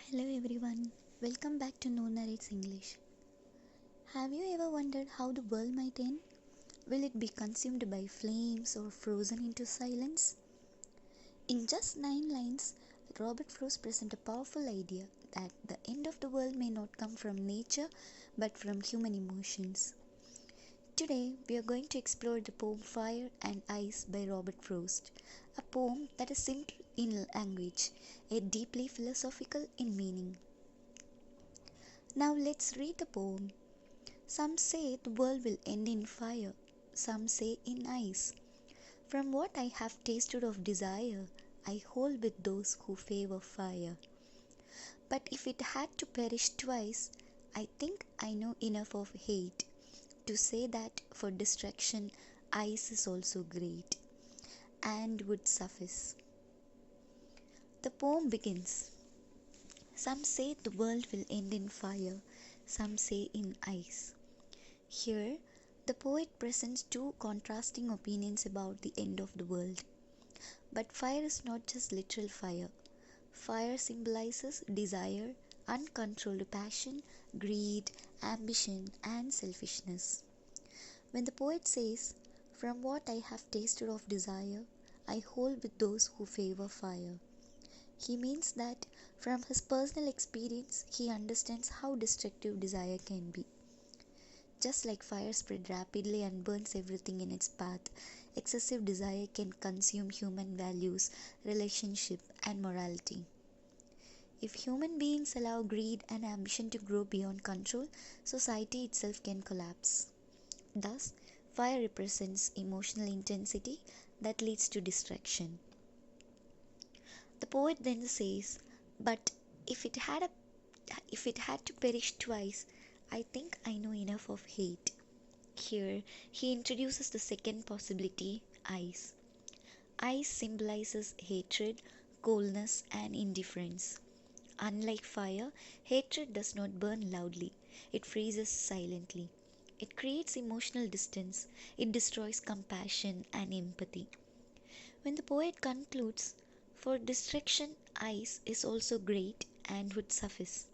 Hello everyone, welcome back to Noor Narrates English. Have you ever wondered how the world might end? Will it be consumed by flames or frozen into silence? In just 9 lines, Robert Frost presents a powerful idea that the end of the world may not come from nature but from human emotions. Today, we are going to explore the poem Fire and Ice by Robert Frost, a poem that is simple in language, yet deeply philosophical in meaning. Now let's read the poem. Some say the world will end in fire, some say in ice. From what I have tasted of desire, I hold with those who favor fire. But if it had to perish twice, I think I know enough of hate to say that for destruction, ice is also great and would suffice. The poem begins. Some say the world will end in fire, some say in ice. Here, the poet presents two contrasting opinions about the end of the world. But fire is not just literal fire. Fire symbolizes desire, uncontrolled passion, greed, ambition, and selfishness. When the poet says, "From what I have tasted of desire, I hold with those who favor fire," he means that from his personal experience, he understands how destructive desire can be. Just like fire spreads rapidly and burns everything in its path, excessive desire can consume human values, relationship, and morality. If human beings allow greed and ambition to grow beyond control, society itself can collapse. Thus, fire represents emotional intensity that leads to destruction. The poet then says, "But if it had to perish twice, I think I know enough of hate." Here, he introduces the second possibility, ice. Ice symbolizes hatred, coldness, and indifference. Unlike fire, hatred does not burn loudly, it freezes silently. It creates emotional distance, it destroys compassion and empathy. When the poet concludes, "For destruction, ice is also great and would suffice,"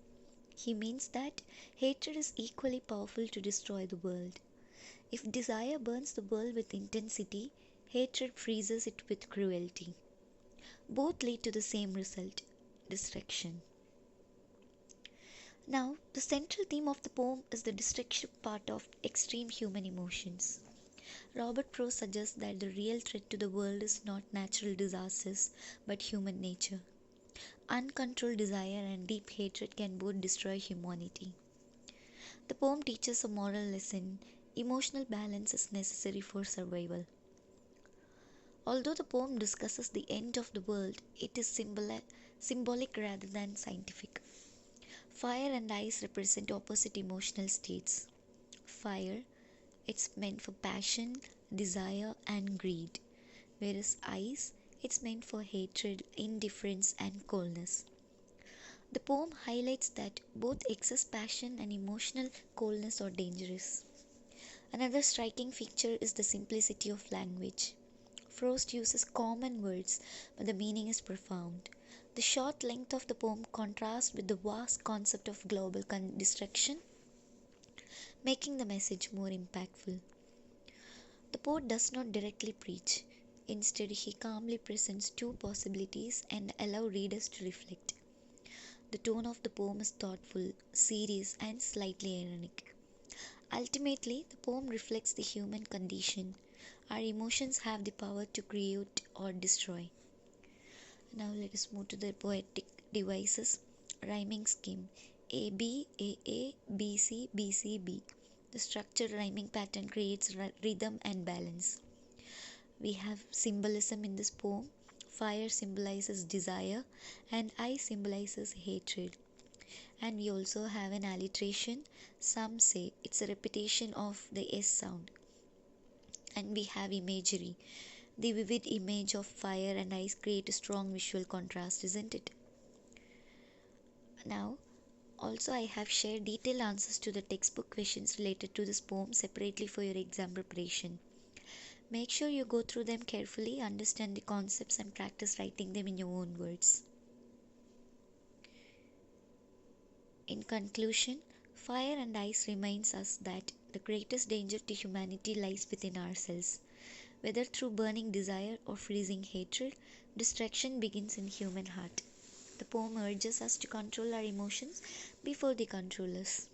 he means that hatred is equally powerful to destroy the world. If desire burns the world with intensity, hatred freezes it with cruelty. Both lead to the same result, destruction. Now, the central theme of the poem is the destructive part of extreme human emotions. Robert Frost suggests that the real threat to the world is not natural disasters but human nature. Uncontrolled desire and deep hatred can both destroy humanity. The poem teaches a moral lesson. Emotional balance is necessary for survival. Although the poem discusses the end of the world, it is symbolic rather than scientific. Fire and ice represent opposite emotional states. Fire, it's meant for passion, desire, and greed, whereas ice, it's meant for hatred, indifference, and coldness. The poem highlights that both excess passion and emotional coldness are dangerous. Another striking feature is the simplicity of language. Frost uses common words, but the meaning is profound. The short length of the poem contrasts with the vast concept of global destruction, making the message more impactful. The poet does not directly preach. Instead, he calmly presents two possibilities and allows readers to reflect. The tone of the poem is thoughtful, serious, and slightly ironic. Ultimately, the poem reflects the human condition. Our emotions have the power to create or destroy. Now let us move to the poetic devices. Rhyming scheme: A B A A B C B C B. The structured rhyming pattern creates rhythm and balance. We have symbolism in this poem. Fire symbolizes desire and ice symbolizes hatred. And we also have an alliteration. Some say it's a repetition of the S sound. And we have imagery. The vivid image of fire and ice create a strong visual contrast, isn't it? Now, also I have shared detailed answers to the textbook questions related to this poem separately for your exam preparation. Make sure you go through them carefully, understand the concepts, and practice writing them in your own words. In conclusion, Fire and Ice reminds us that the greatest danger to humanity lies within ourselves. Whether through burning desire or freezing hatred, destruction begins in human heart. The poem urges us to control our emotions before they control us.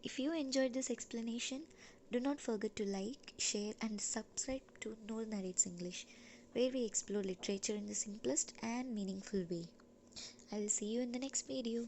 If you enjoyed this explanation, do not forget to like, share, and subscribe to Noor Narrates English, where we explore literature in the simplest and meaningful way. I will see you in the next video.